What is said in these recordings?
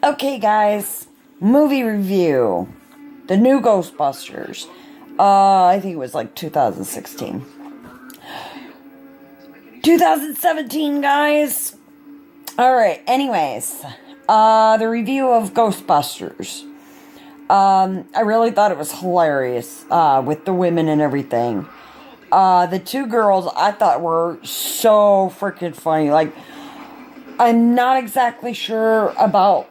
Okay, guys, movie review. The new Ghostbusters. I think it was like 2016. 2017, guys. Alright, anyways. The review of Ghostbusters. I really thought it was hilarious, with the women and everything. The two girls I thought were so freaking funny. Like, I'm not exactly sure about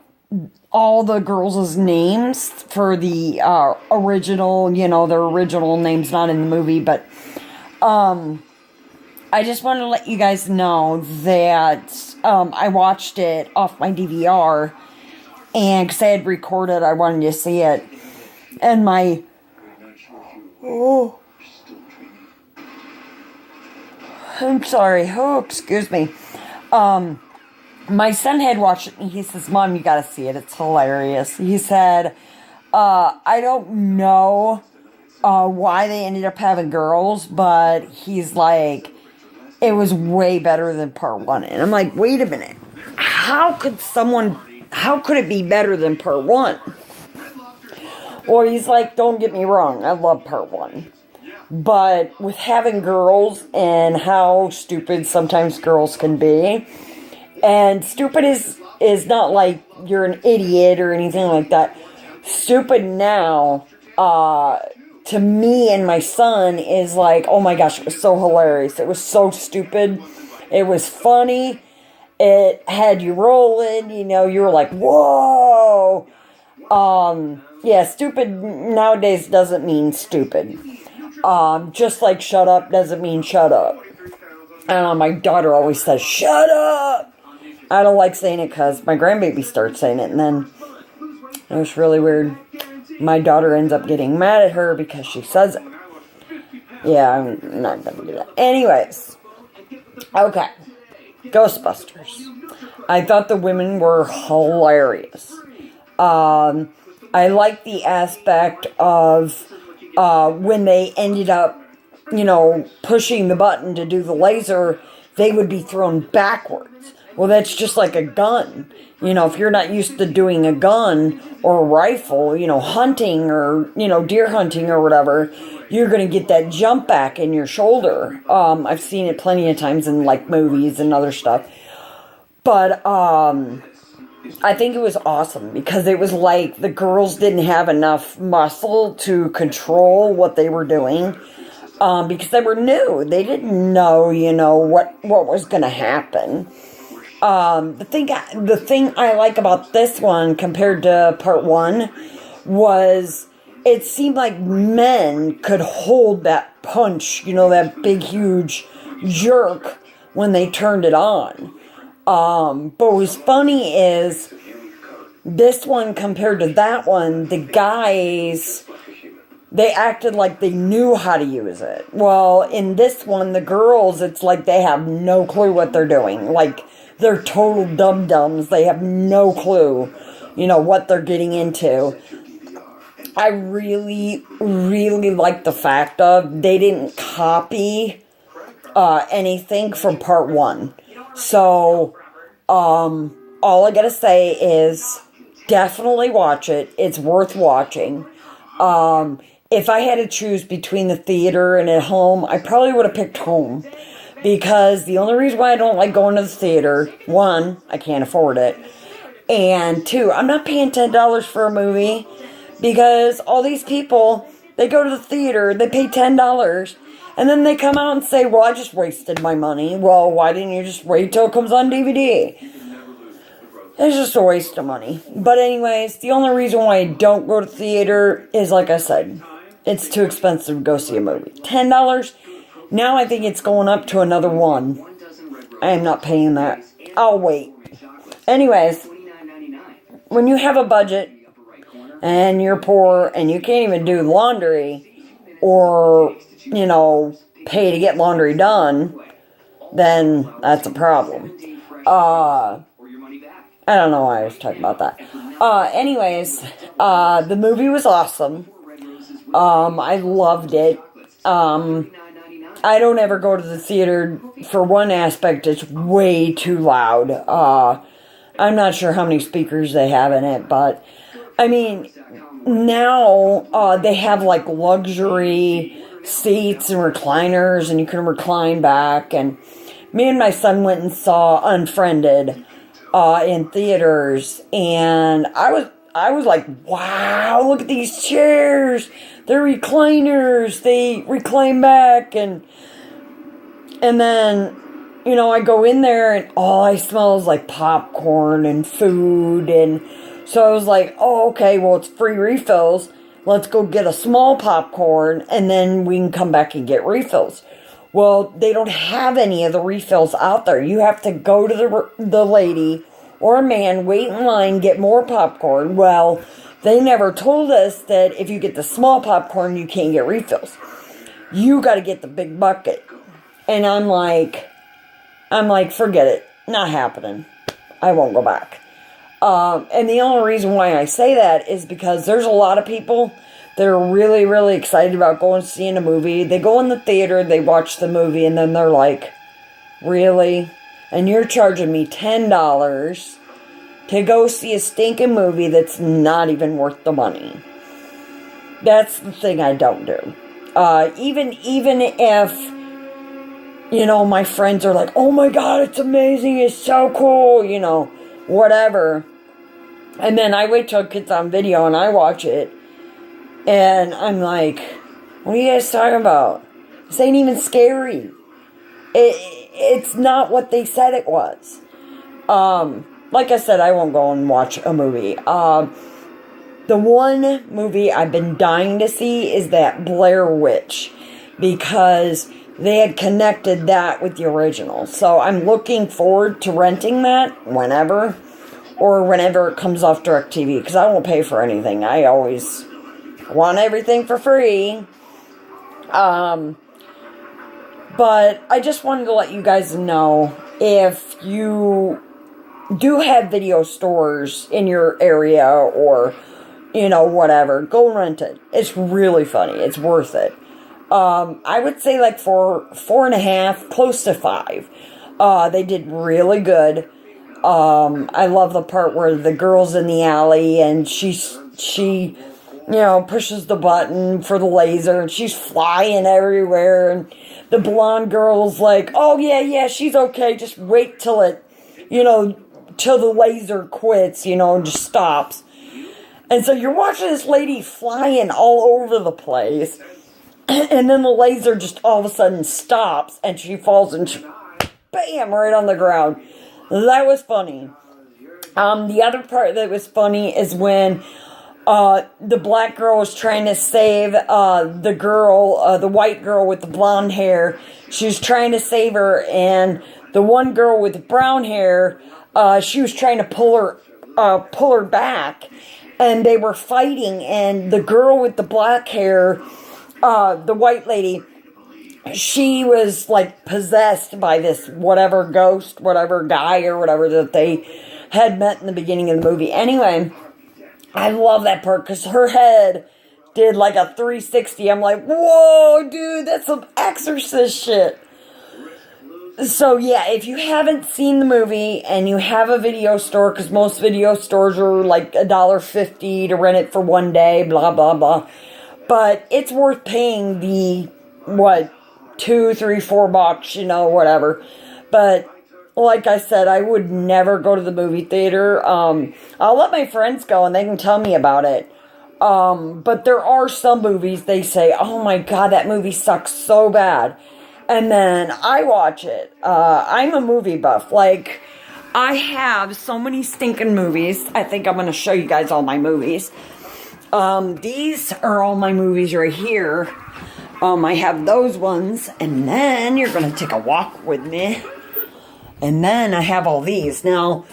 all the girls' names for the original, their original names not in the movie, but I just want to let you guys know that I watched it off my DVR, and because I had recorded, I wanted to see it, and I'm sorry, excuse me, my son had watched it, and he says, "Mom, you gotta see it, it's hilarious." He said, I don't know why they ended up having girls, but he's like, it was way better than part one. And I'm like, wait a minute, how could it be better than part one? Or he's like, don't get me wrong, I love part one. But with having girls and how stupid sometimes girls can be, and stupid is not like you're an idiot or anything like that. Stupid now, to me and my son, is like, oh my gosh, it was so hilarious. It was so stupid. It was funny. It had you rolling, you were like, whoa. Yeah, stupid nowadays doesn't mean stupid. Just like shut up doesn't mean shut up. And my daughter always says, shut up. I don't like saying it because my grandbaby starts saying it, and then it was really weird. My daughter ends up getting mad at her because she says it. Yeah, I'm not going to do that. Anyways. Okay. Ghostbusters. I thought the women were hilarious. I like the aspect of when they ended up, pushing the button to do the laser, they would be thrown backwards. Well, that's just like a gun. If you're not used to doing a gun or a rifle, hunting or, deer hunting or whatever, you're going to get that jump back in your shoulder. I've seen it plenty of times in, like, movies and other stuff. But, I think it was awesome because it was like the girls didn't have enough muscle to control what they were doing. Because they were new. They didn't know, what was going to happen. The thing I like about this one compared to part one was it seemed like men could hold that punch, that big, huge jerk when they turned it on. But what was funny is this one compared to that one, the guys, they acted like they knew how to use it. Well, in this one, the girls, it's like they have no clue what they're doing. Like, they're total dum-dums. They have no clue, what they're getting into. I really, really like the fact of they didn't copy anything from part one. So, all I gotta say is definitely watch it. It's worth watching. If I had to choose between the theater and at home, I probably would have picked home. Because the only reason why I don't like going to the theater, one, I can't afford it. And two, I'm not paying $10 for a movie. Because all these people, they go to the theater, they pay $10. And then they come out and say, well, I just wasted my money. Well, why didn't you just wait till it comes on DVD? It's just a waste of money. But anyways, the only reason why I don't go to theater is, like I said, it's too expensive to go see a movie. $10? Now I think it's going up to another one. I am not paying that. I'll wait. Anyways, when you have a budget and you're poor and you can't even do laundry or, pay to get laundry done, then that's a problem. I don't know why I was talking about that. Anyways, the movie was awesome. I loved it. I don't ever go to the theater for one aspect. It's way too loud. I'm not sure how many speakers they have in it, but I mean, now they have like luxury seats and recliners, and you can recline back. And me and my son went and saw Unfriended in theaters, and I was like, wow, look at these chairs. They're recliners. They recline back, and then, you know, I go in there and all I smell is like popcorn and food. And so I was like, oh, okay, well, it's free refills. Let's go get a small popcorn and then we can come back and get refills. Well, they don't have any of the refills out there. You have to go to the lady or a man, wait in line, get more popcorn. Well, they never told us that if you get the small popcorn, you can't get refills. You got to get the big bucket. And I'm like, forget it. Not happening. I won't go back. And the only reason why I say that is because there's a lot of people that are really, really excited about going to see a movie. They go in the theater, they watch the movie, and then they're like, really? And you're charging me $10 to go see a stinking movie that's not even worth the money. That's the thing I don't do. Even if, you know, my friends are like, oh my God, it's amazing, it's so cool, you know, whatever. And then I wait till it gets on video and I watch it. And I'm like, what are you guys talking about? This ain't even scary. It's not what they said it was. Like I said, I won't go and watch a movie. The one movie I've been dying to see is that Blair Witch, because they had connected that with the original. So I'm looking forward to renting that whenever it comes off DirecTV, because I won't pay for anything. I always want everything for free. But I just wanted to let you guys know, if you do have video stores in your area or, you know, whatever, go rent it. It's really funny. It's worth it. I would say like 4.5, close to 5. They did really good. I love the part where the girl's in the alley and she, you know, pushes the button for the laser and she's flying everywhere, and the blonde girl's like, oh yeah, she's okay, just wait till it, you know, till the laser quits, you know, and just stops. And so you're watching this lady flying all over the place, and then the laser just all of a sudden stops and she falls and bam, right on the ground. That was funny. The other part that was funny is when the black girl was trying to save the girl, the white girl with the blonde hair. She was trying to save her, and the one girl with the brown hair, she was trying to pull her back, and they were fighting, and the girl with the black hair, the white lady, she was like possessed by this whatever ghost, whatever guy or whatever that they had met in the beginning of the movie. Anyway, I love that part because her head did like a 360. I'm like, whoa, dude, that's some Exorcist shit. So yeah, if you haven't seen the movie and you have a video store, because most video stores are like $1.50 to rent it for one day, blah, blah, blah. But it's worth paying the, $2, $3, $4, you know, whatever. But like I said, I would never go to the movie theater. I'll let my friends go and they can tell me about it. But there are some movies they say, oh my God, that movie sucks so bad. And then I watch it. I'm a movie buff. Like, I have so many stinking movies. I think I'm going to show you guys all my movies. These are all my movies right here. I have those ones. And then you're going to take a walk with me. And then I have all these. Now,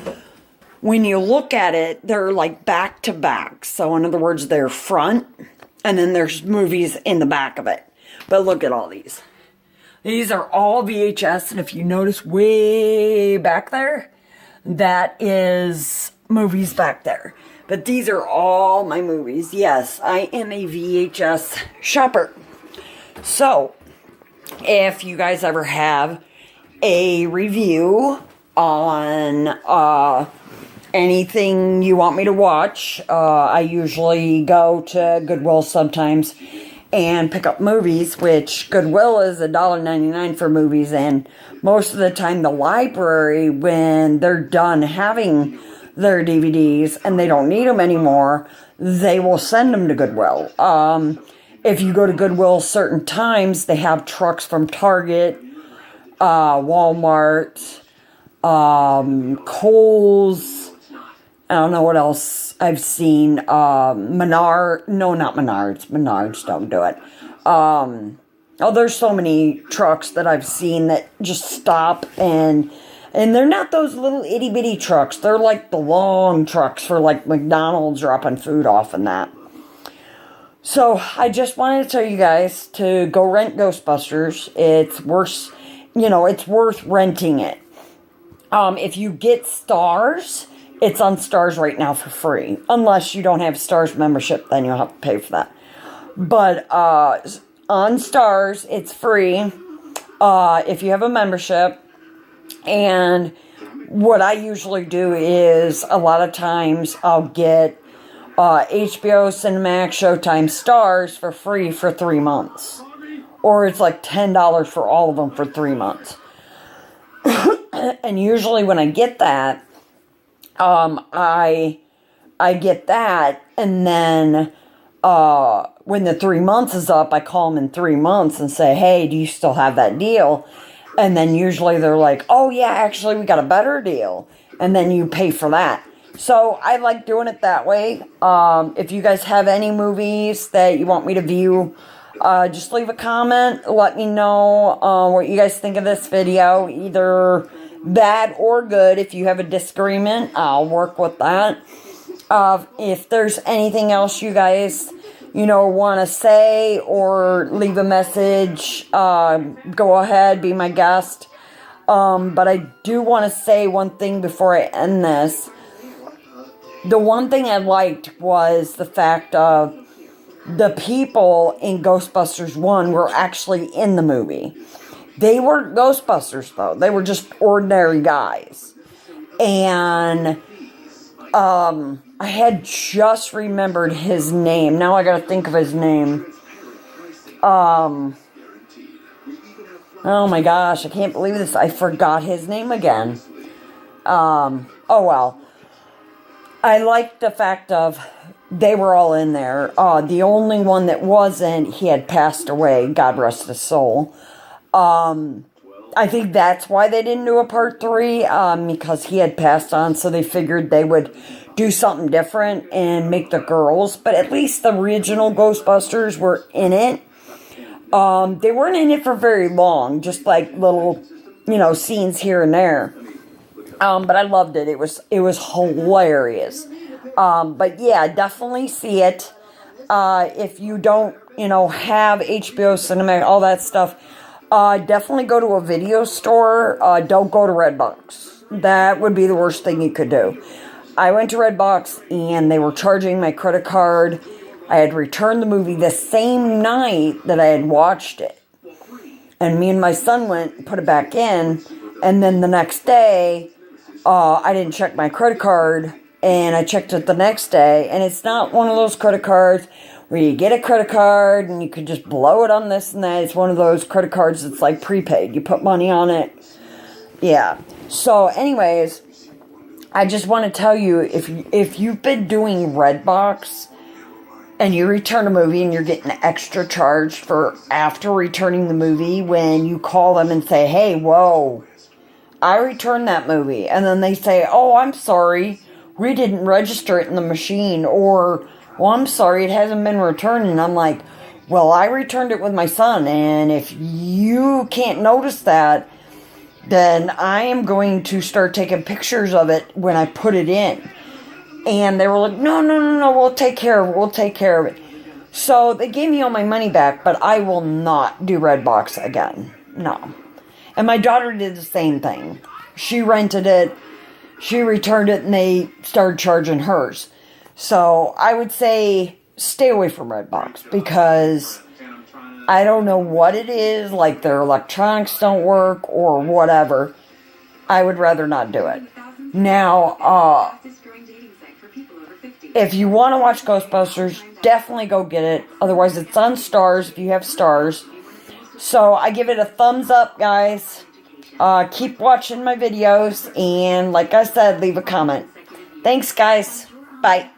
when you look at it, they're like back to back. So in other words, they're front. And then there's movies in the back of it. But look at all these. These are all VHS. And if you notice way back there, that is movies back there. But these are all my movies. Yes, I am a VHS shopper. So, if you guys ever have a review on anything you want me to watch. I usually go to Goodwill sometimes and pick up movies, which Goodwill is $1.99 for movies, and most of the time the library, when they're done having their DVDs and they don't need them anymore, they will send them to Goodwill. If you go to Goodwill certain times, they have trucks from Target, Walmart, Kohl's, I don't know what else I've seen. Menards. No, not Menards. Menards don't do it. There's so many trucks that I've seen that just stop, and they're not those little itty bitty trucks. They're like the long trucks for like McDonald's dropping food off and that. So I just wanted to tell you guys to go rent Ghostbusters. It's worth, it's worth renting it. If you get Stars, it's on Stars right now for free. Unless you don't have Stars membership, then you'll have to pay for that. But on Stars, it's free if you have a membership. And what I usually do is, a lot of times, I'll get HBO, Cinemax, Showtime, Stars for free for 3 months. Or it's like $10 for all of them for 3 months. And usually when I get that, I get that, and then when the 3 months is up, I call them in 3 months and say, hey, do you still have that deal? And then usually they're like, oh yeah, actually we got a better deal. And then you pay for that. So I like doing it that way. If you guys have any movies that you want me to view, just leave a comment. Let me know what you guys think of this video. Either bad or good. If you have a disagreement, I'll work with that. If there's anything else you guys, want to say or leave a message, go ahead, be my guest. But I do want to say one thing before I end this. The one thing I liked was the fact of the people in Ghostbusters 1 were actually in the movie. They weren't Ghostbusters, though. They were just ordinary guys. And I had just remembered his name. Now I gotta think of his name. Oh my gosh, I can't believe this. I forgot his name again. Oh well. I liked the fact of they were all in there. The only one that wasn't, he had passed away. God rest his soul. I think that's why they didn't do a part 3, because he had passed on, so they figured they would do something different and make the girls. But at least the original Ghostbusters were in it. They weren't in it for very long, just like little, scenes here and there. But I loved it. It was hilarious. But yeah, definitely see it. If you don't, have HBO, Cinemax, all that stuff, definitely go to a video store. Don't go to Redbox. That would be the worst thing you could do. I went to Redbox and they were charging my credit card. I had returned the movie the same night that I had watched it. And me and my son went and put it back in. And then the next day, I didn't check my credit card, and I checked it the next day, and it's not one of those credit cards where you get a credit card and you can just blow it on this and that. It's one of those credit cards that's like prepaid. You put money on it. Yeah. So anyways, I just want to tell you, if you've been doing Redbox and you return a movie and you're getting extra charge for after returning the movie, when you call them and say, hey, whoa, I returned that movie. And then they say, oh, I'm sorry, we didn't register it in the machine. Or, well, I'm sorry, it hasn't been returned. And I'm like, well, I returned it with my son. And if you can't notice that, then I am going to start taking pictures of it when I put it in. And they were like, no, we'll take care of it. So they gave me all my money back, but I will not do Redbox again. No. And my daughter did the same thing. She rented it, she returned it, and they started charging hers. So I would say stay away from Redbox, because I don't know what it is, like their electronics don't work or whatever. I would rather not do it. Now, If you want to watch Ghostbusters, definitely go get it. Otherwise, it's on Stars if you have Stars. So I give it a thumbs up, guys. Keep watching my videos. And like I said, leave a comment. Thanks, guys. Bye.